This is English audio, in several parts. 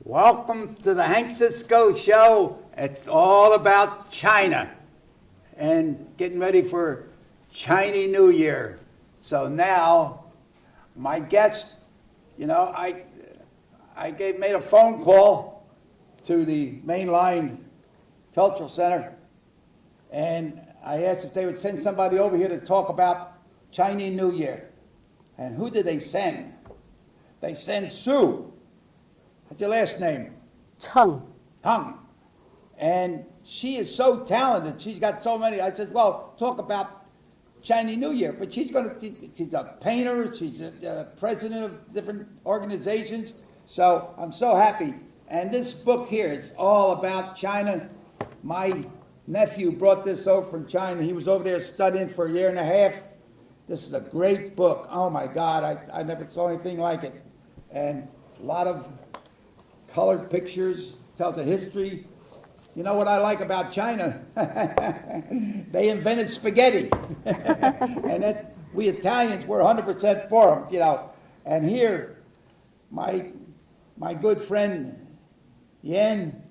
Welcome to the Hank Cisco Show. It's all about China and getting ready for Chinese New Year. So now, my guest, I made a phone call to the Mainline Cultural Center, and I asked if they would send somebody over here to talk about Chinese New Year. And who did they send? They sent Sue. What's your last name? Cheng. Cheng. And she is so talented. She's got so many. I said, well, talk about Chinese New Year. But she's a painter. She's a president of different organizations. So I'm so happy. And this book here is all about China. My nephew brought this over from China. He was over there studying for a year and a half. This is a great book. Oh my God, I never saw anything like it. And a lot of colored pictures, tells a history. You know what I like about China? They invented spaghetti. And we Italians were 100% for them, And here, my good friend Yen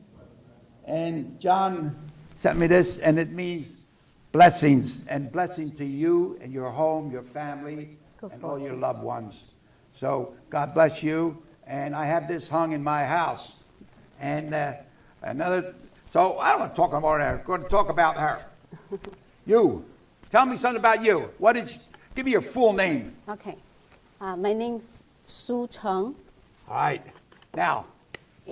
and John sent me this, and it means blessings, and blessing to you and your home, your family, and all your loved ones. So God bless you. And I have this hung in my house. And so I don't want to talk about her. I'm going to talk about her. You. Tell me something about you. Give me your full name. Okay. My name's Sue Cheng. All right. Now,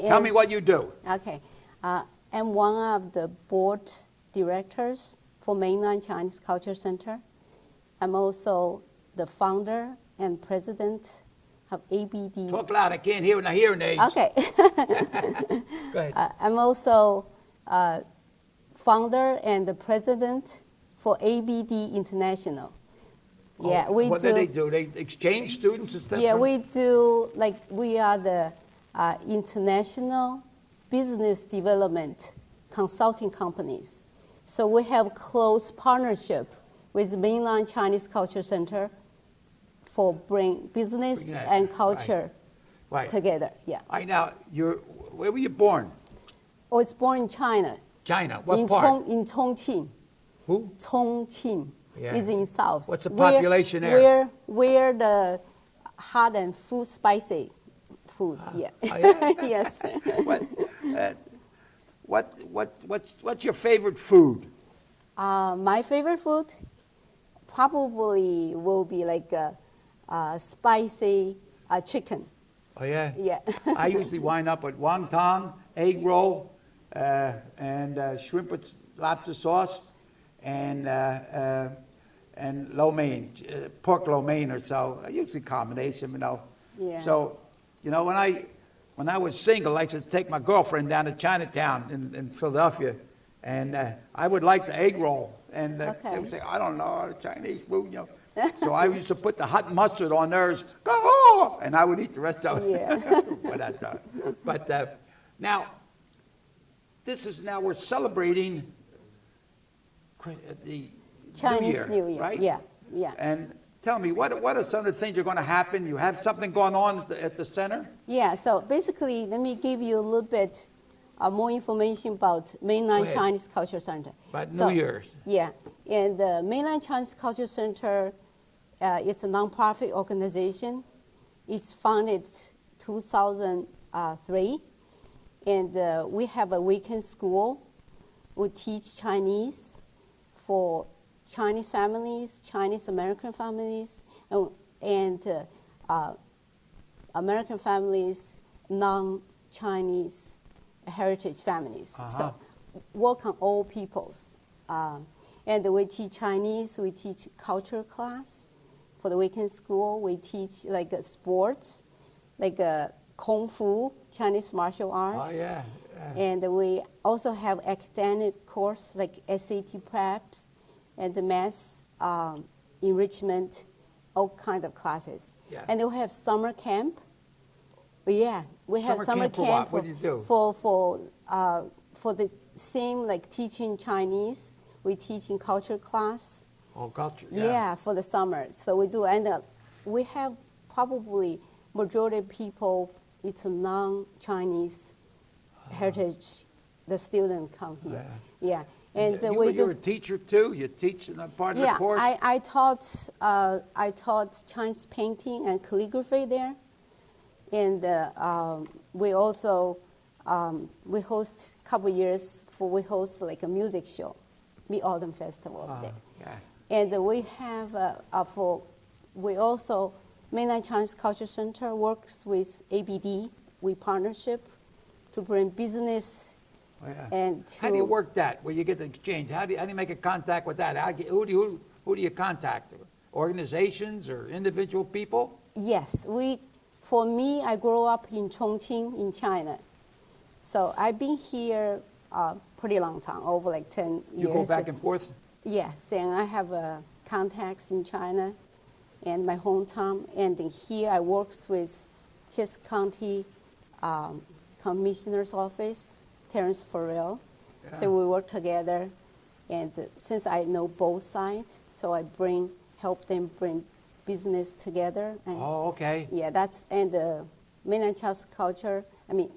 tell me what you do. Okay. I'm one of the board directors for Mainland Chinese Culture Center. I'm also the founder and president of ABD. Talk loud. I can't hear with my hearing aids. Okay. Go ahead. I'm also founder and the president for ABD International. Yeah, what do they do? They exchange students and stuff? Yeah, we do, we are the international business development consulting companies. So we have close partnership with Mainland Chinese Culture Center for bring business and culture together. Yeah. All right, now, where were you born? I was born in China. China, what part? In Chongqing. Who? Chongqing is in south. What's the population there? Where the hot and spicy food. Yeah. Oh, yeah? Yes. What's your favorite food? My favorite food probably will be like spicy chicken. Oh, yeah? Yeah. I usually wind up with wonton, egg roll, and shrimp with lobster sauce, and lo mein, pork lo mein or so. Usually combination, Yeah. So, when I was single, I used to take my girlfriend down to Chinatown in Philadelphia, and I would like the egg roll. And they would say, I don't know, Chinese food, So I used to put the hot mustard on theirs, and I would eat the rest of it. Yeah. But now, we're celebrating the Chinese New Year, right? Yeah. And tell me, what are some of the things that are going to happen? You have something going on at the center? Yeah, so basically, let me give you a little bit more information about Mainland Chinese Culture Center. About New Year's. Yeah, and the Mainland Chinese Culture Center is a nonprofit organization. It's founded 2003, and we have a weekend school. We teach Chinese for Chinese families, Chinese American families, and American families, non-Chinese heritage families. So work on all peoples. And we teach Chinese, we teach culture class. For the weekend school, we teach sports, Kung Fu, Chinese martial arts. Oh, yeah. And we also have academic course like SAT preps and the math enrichment, all kind of classes. Yeah. And we have summer camp. We have summer camp what do you do? For the same teaching Chinese, we teach in culture class. Oh, culture. Yeah, for the summer. So we do, and we have probably majority of people it's a non-Chinese heritage. The student come here. Yeah. And You're a teacher too? You teach in a part of the course? I taught Chinese painting and calligraphy there. And we also, we host a couple years we host like a music show, Mid-Autumn Festival there. Yeah. And we have, we also, Mainland Chinese Culture Center works with ABD, we partnership to bring business and to... How do you work that, where you get the exchange? How do you make a contact with that? Who do you contact? Organizations or individual people? Yes, for me, I grew up in Chongqing in China. So I've been here pretty long time, over like 10 years. You go back and forth? Yes, and I have contacts in China and my hometown. And here I work with Cisco County Commissioner's Office, Terrence Farrell. Yeah. So we work together. And since I know both sides, so I help them bring business together. And okay. Yeah, and the Mainland Chinese Culture,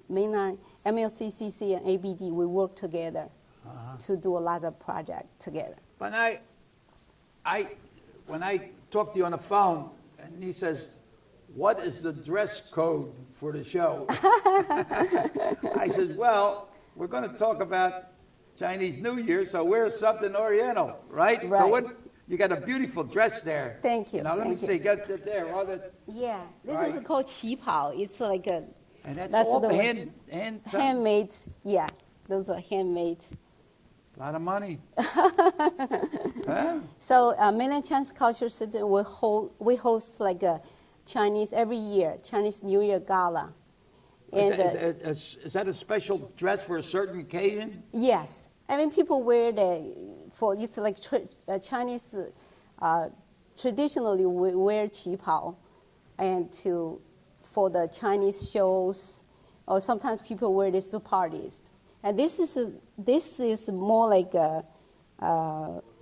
Mainland MLCCC and ABD, we work together to do a lot of projects together. But when I talk to you on the phone, and he says, "What is the dress code for the show?" I said, "Well, we're going to talk about Chinese New Year, so wear something Oriental, right?" Right. So you got a beautiful dress there. Thank you. Let me see, get that there. Yeah, this Right. is called qipao. It's like a... And that's all the handmade, yeah, those are handmade. A lot of money. Huh? So Mainland Chinese Culture Center, we host like a every year, Chinese New Year Gala. And, Is that a special dress for a certain occasion? yes, people wear it's like Chinese, traditionally we wear qipao and for the Chinese shows, or sometimes people wear this to parties. And this is more like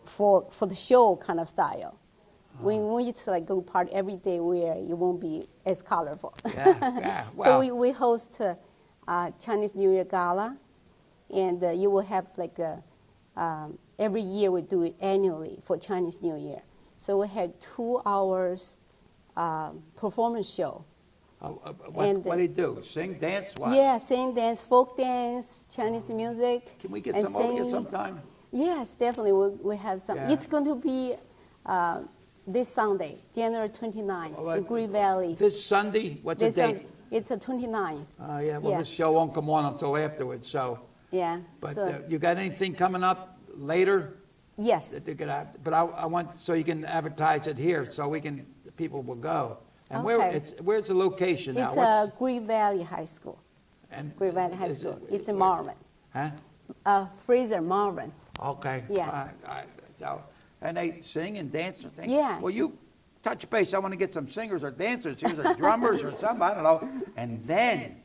for the show kind of style. When it's like go party every day wear, it won't be as colorful. Yeah. Wow. So we host Chinese New Year Gala, and you will have like every year we do it annually for Chinese New Year. So we had 2 hours performance show. What do you do? Sing, dance, what? Yeah, sing, dance, folk dance, Chinese music. Can we get some over here sometime? Yes, definitely. We have some. Yeah. It's going to be this Sunday, January 29th, in Green Valley. This Sunday? What's the date? It's the 29th. Yeah, well, this show won't come on until afterwards, so. Yeah. But you got anything coming up later? Yes. But I want, so you can advertise it here, so people will go. And where's the location now? It's Green Valley High School. And Green Valley High School. It's in Marvin. Huh? Fraser, Marvin. Okay. Yeah. All right. So, and they sing and dance and things? Yeah. Well, you touch base. I want to get some singers or dancers here, or drummers or something, I don't know. And then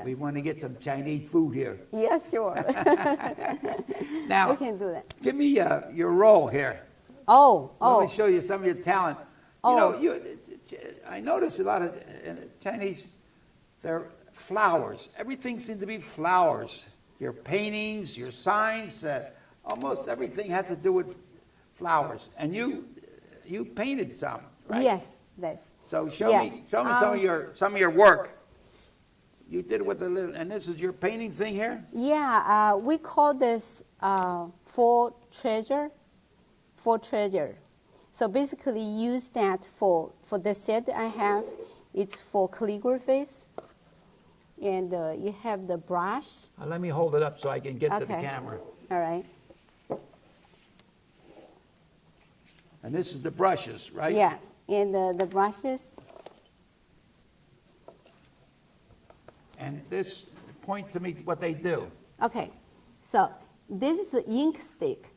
we want to get some Chinese food here. Yes, sure. Now, we can do that. Give me your role here. Let me show you some of your talent. I notice a lot of Chinese, they're flowers. Everything seems to be flowers. Your paintings, your signs, almost everything has to do with flowers. And you painted some, right? Yes, that's. So show me some of your work. You did it with a little, and this is your painting thing here? Yeah, we call this for treasure. So basically use that for the set I have. It's for calligraphies. And you have the brush. Let me hold it up so I can get to the camera. All right. And this is the brushes, right? Yeah, and the brushes. And this, point to me what they do. Okay, so this is the ink stick,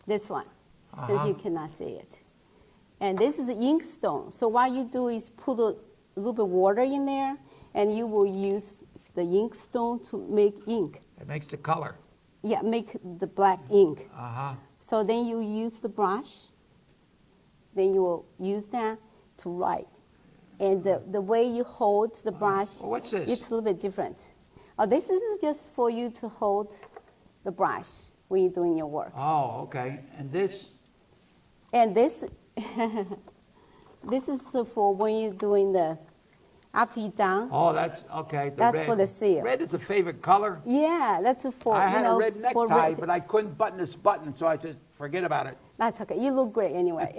this one, since you cannot see it. And this is the ink stone. So what you do is put a little bit of water in there, and you will use the ink stone to make ink. It makes the color. Yeah, make the black ink. Uh-huh. So then you use the brush. Then you will use that to write. And the way you hold the brush, Well, what's this? it's a little bit different. Oh, this is just for you to hold the brush when you're doing your work. Oh, okay. And this? And this, this is for when you're doing after you're done. Oh, that's, okay. The That's red. for the seal. Red is a favorite color. Yeah, that's for, I had a red for necktie, red. but I couldn't button this button, so I said, forget about it. That's okay. You look great anyway.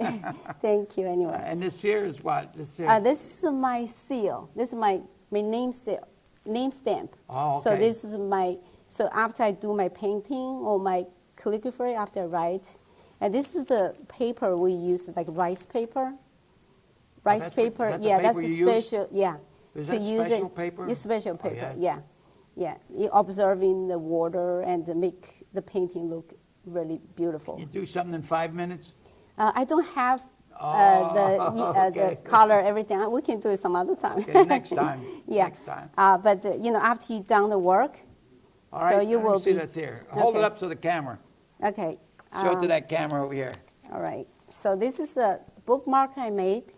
Thank you anyway. And this here is what? This here? This is my seal. This is my name seal, name stamp. Oh, So okay. this is so after I do my painting or my calligraphy, after I write, and this is the paper we use, like rice paper. Rice that's what- paper, is that the yeah, paper that's a you use? special, yeah. Is to that use special it, paper? It's special Oh, paper, yeah? yeah. You're observing the water and to make the painting look really beautiful. You do something in 5 minutes? I don't have okay. the color, everything. We can do it some other time. Okay, next time. Yeah. Next time. But after you've done the work, All right, so you let me will see be. that's here. Hold it Okay. up to the camera. Okay. Show it to that camera over here. All right. So this is a bookmark I made.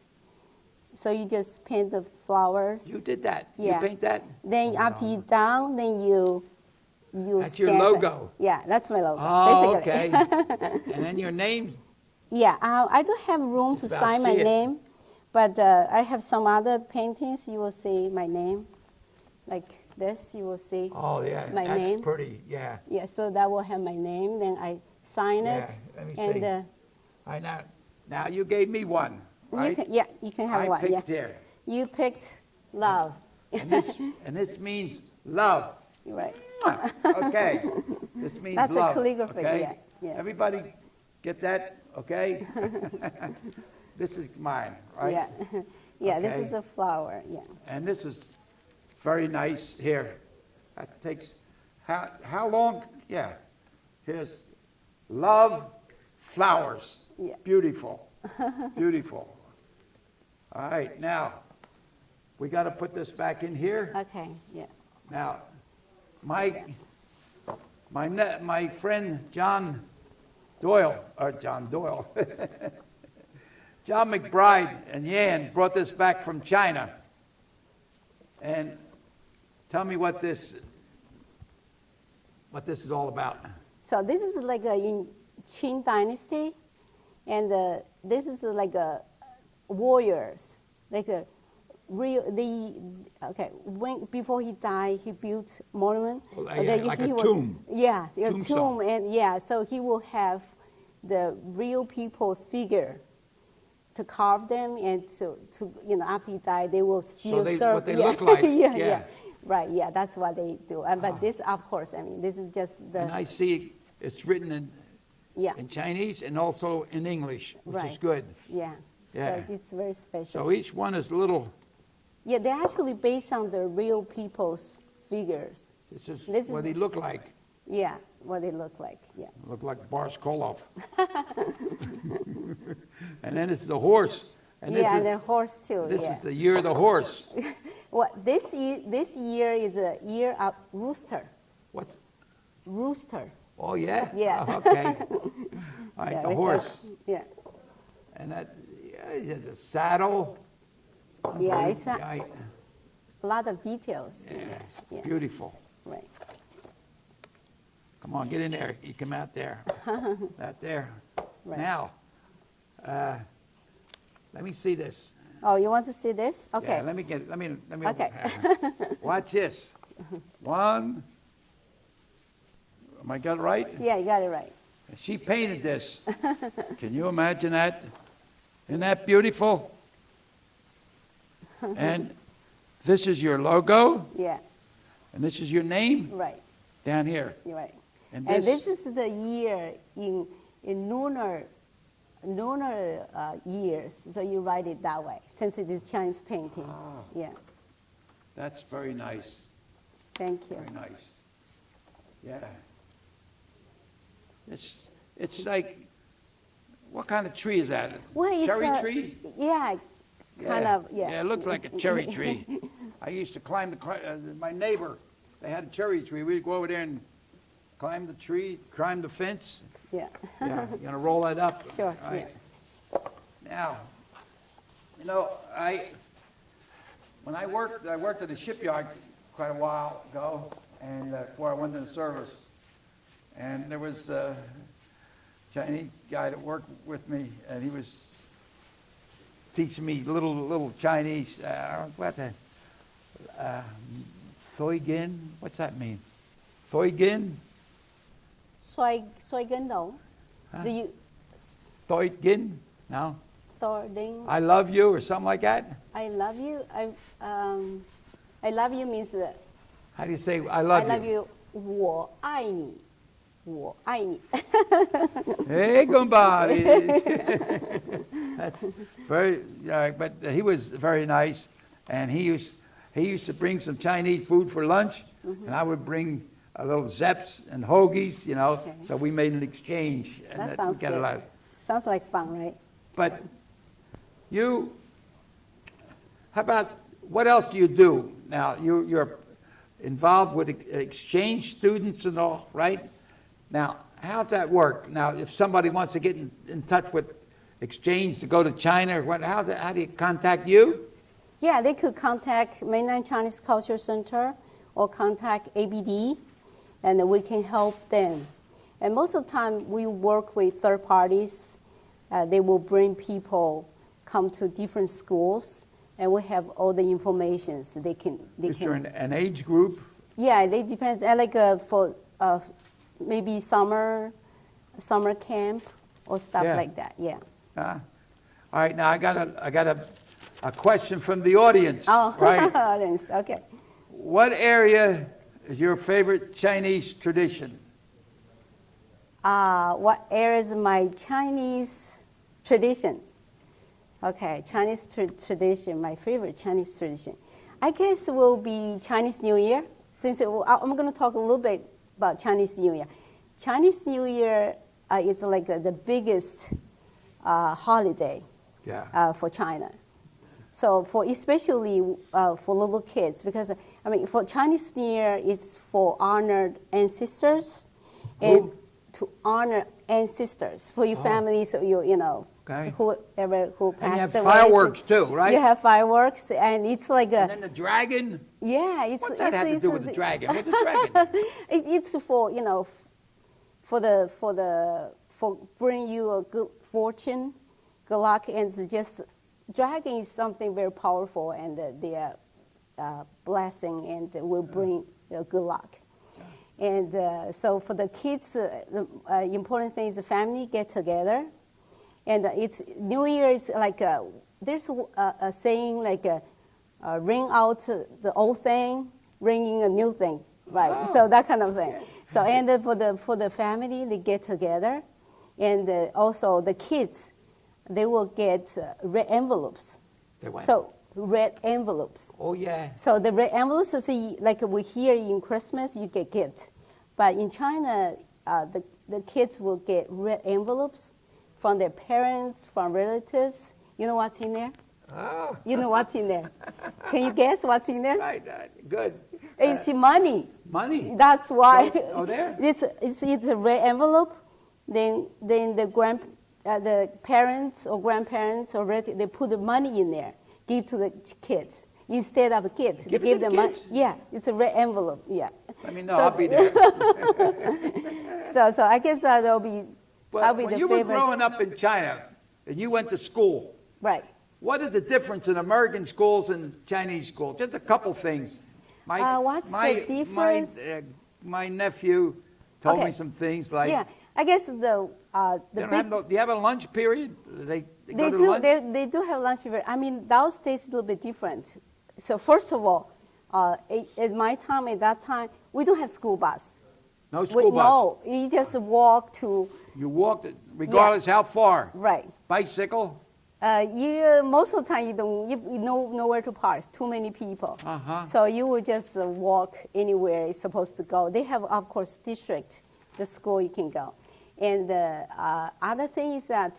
So you just paint the flowers. You did that? Yeah. You paint that? Then after you're done, then you That's your stamp it. logo. Yeah, that's my logo. Oh, basically. okay. And then your name? Yeah, I don't have room to Just about sign my see it. name, but I have some other paintings. You will see my name, like this. You will see. Oh, yeah, My that's name? pretty, yeah. Yeah, so that will have my name. Then I sign it. Yeah, let me and see. I know. Now, you gave me one, right? you can have I one. Yeah, picked here. you picked love. And this means love. You're right. Okay. This means That's a love. calligraphy, okay? yeah, yeah. Everybody get that? Okay? This is mine, right? Yeah, yeah. This Okay. is a flower. Yeah. And this is very nice here. That takes, how long? Yeah. Here's love, flowers. Yeah. Beautiful. Beautiful. All right, now, we got to put this back in here. Okay. Yeah. Now, my friend John Doyle, John McBride and Yan brought this back from China. And tell me what this is all about. So this is like in Qing Dynasty, and this is like a warriors, like a real before he died, he built monument. Well, But yeah, then like he a was- tomb. Yeah, a Tombstone. tomb, and yeah, so he will have the real people figure to carve them, and to after he died, they will still serve. what they yeah. look like, yeah, yeah. Right, yeah, that's what they do. But this, of course, I mean, this is just And I see it's written yeah, in Chinese and also in English, which is Right. good. yeah. Yeah. So it's very special. So each one is little, Yeah, they're actually based on the real people's figures. this is This what is- he looked like. Yeah, what they look like. Yeah. Looked like Boris Koloff. And then it's the horse. And this Yeah, is, and the horse too. this Yeah. is the year of the horse. Well, this year is a year of rooster. What's, Rooster. oh, yeah? Yeah. Oh, okay. All right, Yeah, the we horse. said- Yeah. And that, yeah, the saddle. Yeah, it's a Right. lot of details. in Yeah, there. Yeah. beautiful. Right. Come on, get in there. You come out there. Out there. Right. Now, let me see this. Oh, you want to see this? Okay. Yeah, let me. Okay. Watch this. One. Am I got it right? Yeah, you got it right. She painted this. Can you imagine that? Isn't that beautiful? And this is your logo, Yeah. and this is your name Right. down here. You're right. And And this- this is the year in lunar years, so you write it that way, since it is Chinese painting. Ah. Yeah, That's very nice. thank you. Very nice. Yeah. It's like, what kind of tree is that? Well, it's Cherry a- tree? Yeah, kind of, yeah. Yeah, it looks like a cherry tree. I used to climb my neighbor, they had a cherry tree. We'd go over there and climb the tree, climb the fence. Yeah, Yeah, you gonna roll that up? Sure, All right. Now, you know, when I worked at a shipyard quite a while ago, and before I went into the service, and there was a Chinese guy that worked with me, and he was teaching me little Chinese. What the? Thoigin? What's that mean? Thoigin? Soy no. Huh? Do you Thoigin? No? Thording? I love you, or something like that? I love you. I love you means How do you say I I love love you? you. 我爱你，我爱你。 Hey, Gumbadi. That's very, but he was very nice, and he used to bring some Chinese food for lunch, and I would bring a little zeps and hoagies, you know. Okay. So we made an exchange, and That we sounds got a good. lot. Sounds like fun, right? But how about what else do you do now? You're involved with exchange students and all, right? Now, how's that work? Now, if somebody wants to get in touch with exchange to go to China, how do you contact you? Yeah, they could contact Mainland Chinese Culture Center or contact ABD, and we can help them. And most of the time, we work with third parties. They will bring people come to different schools, and we have all the information. So they can. Is there an age group? Yeah, it depends. Like for maybe summer camp or stuff Yeah. like that. Yeah. All right, now I got a question from the audience. Oh, Right. Okay. What area is your favorite Chinese tradition? What area is my Chinese tradition? Okay, Chinese tradition, my favorite Chinese tradition. I guess it will be Chinese New Year, since I'm going to talk a little bit about Chinese New Year. Chinese New Year is like the biggest holiday for China. So for especially for little kids, because I mean, for Chinese New Year is for honored ancestors, and to honor ancestors for your family, so you know whoever who passed away. And you have fireworks too, right? You have fireworks, and it's like a. And then the dragon. Yeah, it's. What's that have to do with the dragon? What's the dragon? It's for for bring you a good fortune, good luck, and it's just dragon is something very powerful, and they are blessing and will bring good luck. And so for the kids, the important thing is the family get together, and it's New Year is like there's a saying like ring out the old thing, ring in a new thing, right? Oh. So that kind of thing. So and for the family, they get together, and also the kids, they will get red envelopes. They what? So red envelopes. Oh yeah. So the red envelopes, see, like we here in Christmas, you get gifts, but in China, the kids will get red envelopes from their parents, from relatives. You know what's in there? Oh. You know what's in there? Can you guess what's in there? Right. Good. It's money. Money. That's why. Oh, there. It's a red envelope. Then the parents or grandparents or relatives, they put the money in there, give to the kids instead of the kids. They Give it give to the them money. kids? Yeah, it's a red envelope. Yeah. Let me know. I'll be there. So I guess that'll be Well, the when you were favorite. growing up in China and you went to school, Right. what is the difference in American schools and Chinese schools? Just a couple things. What's the difference? My nephew told me Okay. some things like. Yeah, I guess the They don't big have do you have a lunch period? They go they to do lunch? they do have lunch period. I mean, those days a little bit different. So first of all, at my time, at that time, we don't have school bus. No school bus. No, you just walk to You walked, regardless how far. right. Bicycle. You most of the time you know nowhere to park. Too many people. Uh-huh. So you will just walk anywhere you're supposed to go. They have, of course, district, the school you can go. And other thing is that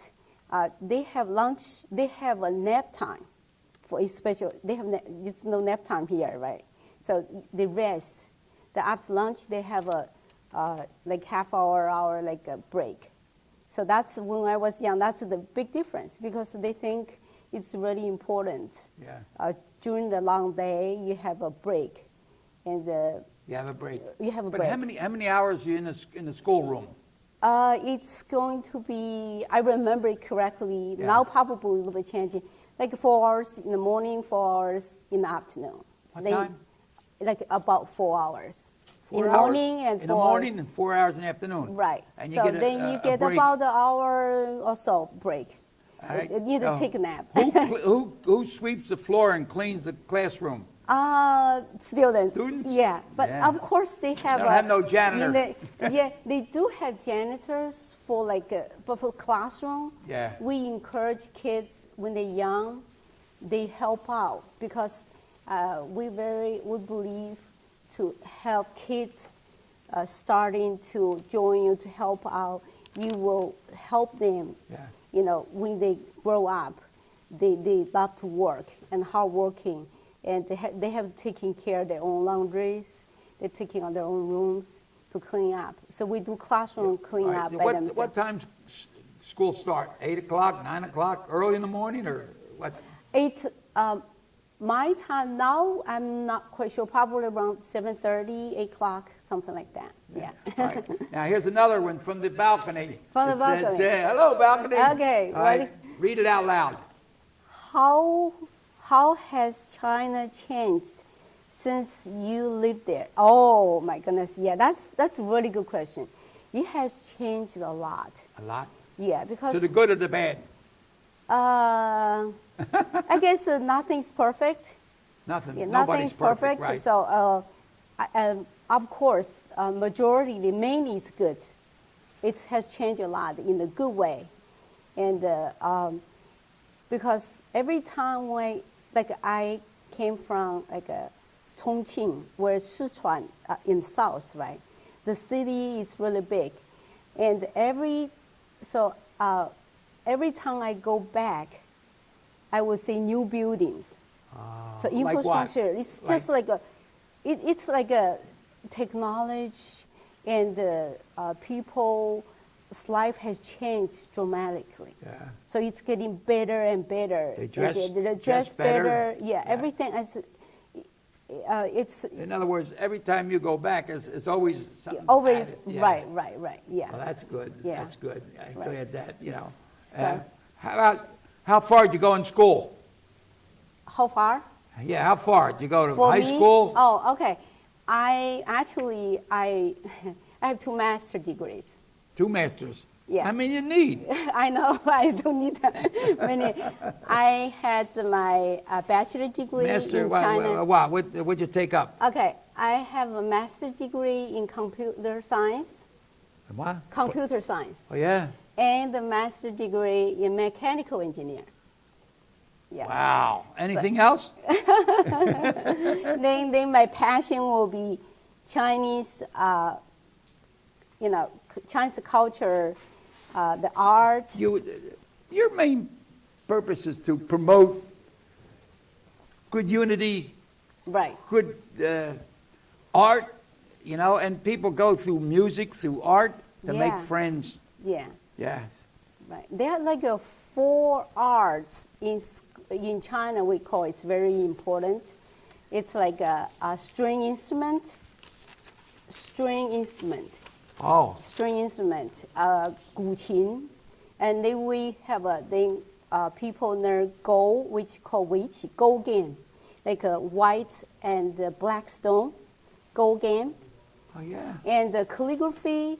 they have lunch. They have a nap time, for especially they have it's no nap time here, right? So they rest. After lunch they have a like half hour like a break. So that's when I was young. That's the big difference because they think it's really important during the long day, you have a break, and You have a break. you have a But break. how many hours are you in the schoolroom? It's going to be, I remember it correctly, Yeah. now probably it will be changing, like 4 hours in the morning, 4 hours in the afternoon. What time? Like about 4 hours. 4 in the hours morning and in the 4 morning and 4 hours in the afternoon. Right. And so then you get break. about an hour or so break. All right. You need to take a nap. Who sweeps the floor and cleans the classroom? Students. Students? Yeah, but Yeah. of course they have. They don't have no janitor. Yeah, they do have janitors for but for classroom. Yeah. We encourage kids when they're young, they help out because we believe to help kids starting to join you to help out. You will help them. Yeah. You know, when they grow up, they love to work and hardworking, and they have taken care of their own laundries. They're taking on their own rooms to clean up. So we do classroom clean All right. up by themselves. What time's school start? 8 o'clock, 9 o'clock, early in the morning, or what? 8. My time now, I'm not quite sure. Probably around 7:30, 8 o'clock, something like that. Yeah. All right. Now here's another one from the balcony. From the It says, balcony. hello, balcony. Okay, All right. ready? Read it out loud. How has China changed since you lived there? Oh my goodness, yeah, that's a really good question. It has changed a lot. A lot. Yeah, because To the good or the bad? I guess nothing's perfect. Nothing. Yeah, Nobody's nothing's perfect. Right. So of course, majority mainly is good. It has changed a lot in a good way, and because every time I came from Chongqing, where Sichuan in south, right? The city is really big, and every time I go back, I will see new buildings. So like what? infrastructure, it's just it's like a technology, and people's life has changed dramatically. Yeah. So it's getting better and better. They dress dress better. better. Yeah, Yeah. everything is. It's In other words, every time you go back, it's always something always added. Yeah. right. Yeah. Well, that's good. Yeah. That's good. I'm Right. glad that, So- how far did you go in school? How far? Yeah, how far? Did you go to For high me? school? Oh, okay. I I have 2 master degrees. 2 masters? Yeah. How many you need? I know I don't need that many. I had my bachelor degree Master, in China. what'd you take up? Okay, I have a master degree in computer science. What? Computer science. Oh, yeah? And a master degree in mechanical engineer. Yeah. Wow. Anything else? Then my passion will be Chinese, Chinese culture, the art. Your main purpose is to promote good unity, Right. good art, and people go through music, through art to make Yeah. friends. Yeah. Yeah. Right. There are 4 arts in China. We call it's very important. It's like a string instrument, Oh, 古琴, and then we have people learn Go, which call Weiqi, Go game, like a white and black stone, Go game, oh yeah. and calligraphy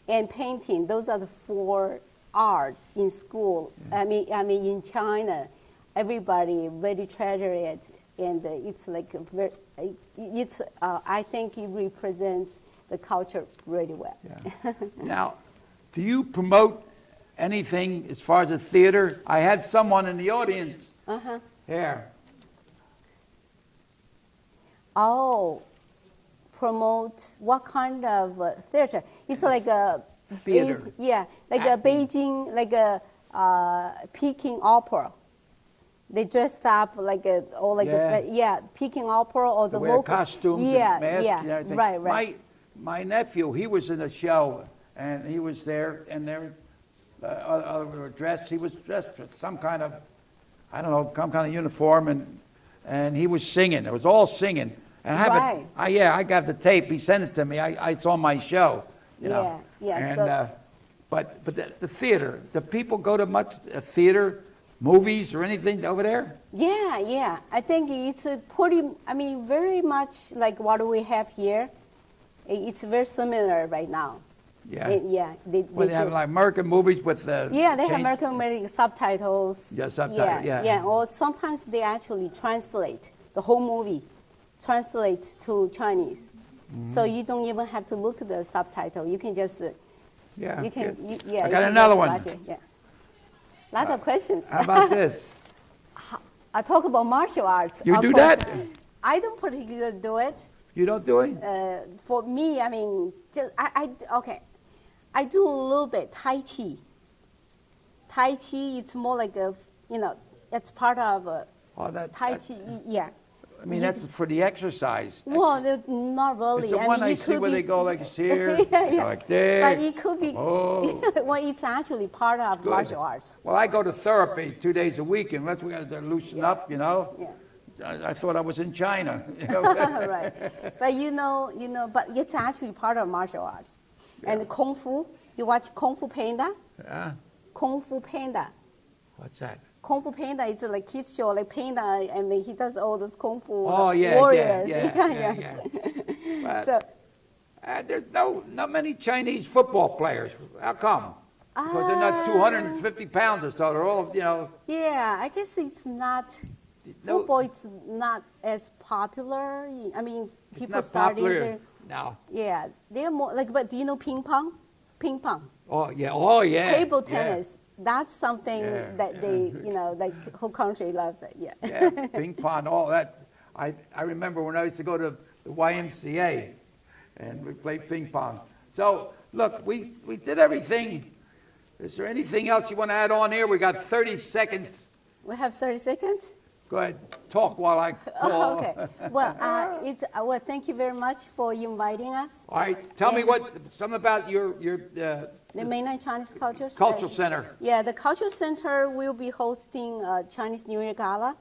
and painting. Those are the 4 arts in school. Yeah. I mean in China, everybody really treasure it, and it's like I think it represents the culture really well. Yeah. Now, do you promote anything as far as the theater? I had someone in the audience here. Oh, promote what kind of theater? It's like a Theater. like Acting. a Beijing, like a Peking opera. They dressed up like Peking opera or the They wear local costumes yeah, and masks yeah, and everything. right. My nephew, he was in a show, and he was there, and they were dressed. He was dressed with some kind of, I don't know, some kind of uniform, and and he was singing. It was all singing. And I have Right. I got the tape. He sent it to me. It's on my show, you know. Yeah, And, so- but the theater, do people go to much theater, movies, or anything over there? Yeah. I think it's a very much like what we have here. It's very similar right now. Yeah. They They have do. like American movies with Yeah, they have change- American subtitles. Yeah, subtitle, yeah. Yeah, or sometimes they actually translate the whole movie, translate to Chinese. Mm-hmm. So you don't even have to look at the subtitle. You can just, Yeah. you can, good. you, yeah. I you got can another just one. watch it, yeah. Lots of questions. How about this? I talk about martial arts. You of do course. that? I don't particularly do it. You don't do it? For me, I mean, okay. I do a little bit Tai Chi. Tai Chi, it's more like it's part of Oh, that, Tai that- Chi, yeah. I mean, that's for the exercise. Well, not really. It's the one I see where they go like here, Yeah. like this. But it could be, Oh. well, it's actually part of Good. martial arts. Well, I go to therapy 2 days a week, and that's we got to loosen up, you know. Yeah. I thought I was in China. You know? Right. But but it's actually part of martial arts. And Kung Fu, you watch Kung Fu Panda? Yeah. Kung Fu Panda. What's that? Kung Fu Panda is like kids show, like Panda, and he does all those Kung Fu Oh yeah, warriors. yeah. But, So, there's not many Chinese football players. How come? Because they're not 250 pounds or so. They're all, you know. yeah, I guess it's not, No- football is not as popular. I mean, It's people not starting popular. there. No. Yeah, they're more like, but do you know ping pong? Ping pong. Oh yeah. Table yeah. tennis. That's something Yeah, that they, like whole country loves it. Yeah. Yeah, ping pong, all that. I remember when I used to go to the YMCA, and we played ping pong. So look, we did everything. Is there anything else you want to add on here? We got 30 seconds. We have 30 seconds. Go ahead, talk while I call. Oh, okay. Well, thank you very much for inviting us. All right, tell me something about your The Mainland Chinese Culture cultural center. Yeah, the Cultural Center will be hosting a Chinese New Year Gala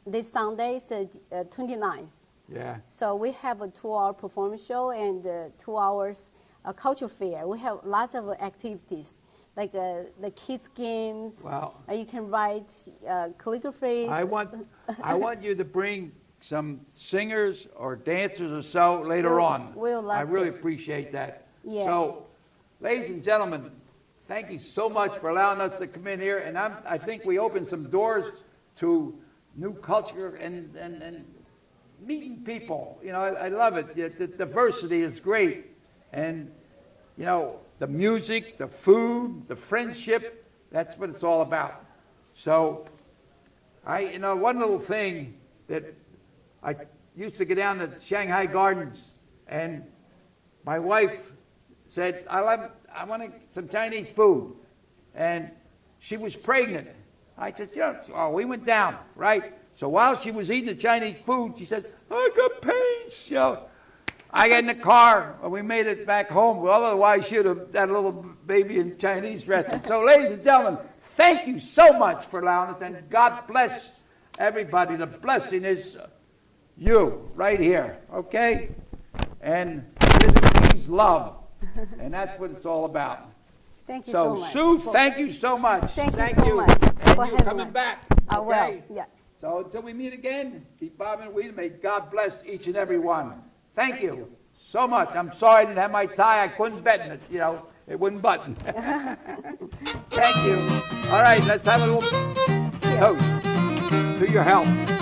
this Sunday, so 29. Yeah. So we have a 2-hour performance show and 2 hours culture fair. We have lots of activities, like the kids games. Wow. You can write calligraphy. I want you to bring some singers or dancers or so later on. we'll love I really to. appreciate that. Yeah. So, ladies and gentlemen, thank you so much for allowing us to come in here, and I think we opened some doors to new culture and meeting people. You know, I love it. The diversity is great, and you know, the music, the food, the friendship, that's what it's all about. So, one little thing that I used to go down to Shanghai Gardens, and my wife said, I want some Chinese food. And she was pregnant. I said, we went down, right? So while she was eating the Chinese food, she said, I got pains, I got in the car, and we made it back home. Well, otherwise, she'd have had a little baby in Chinese restaurant. So, ladies and gentlemen, thank you so much for allowing us, and God bless everybody. The blessing is you, right here, okay? And business means love, and that's what it's all about. Thank you so much. Sue, thank you so much. Thank you so much And for you having coming us. back, I will, okay? yeah. So until we meet again, keep bobbing and weaving. May God bless each and every one. Thank you so much. I'm sorry I didn't have my tie. I couldn't button it, it wouldn't button. Thank you. All right, let's have a little toast to your health.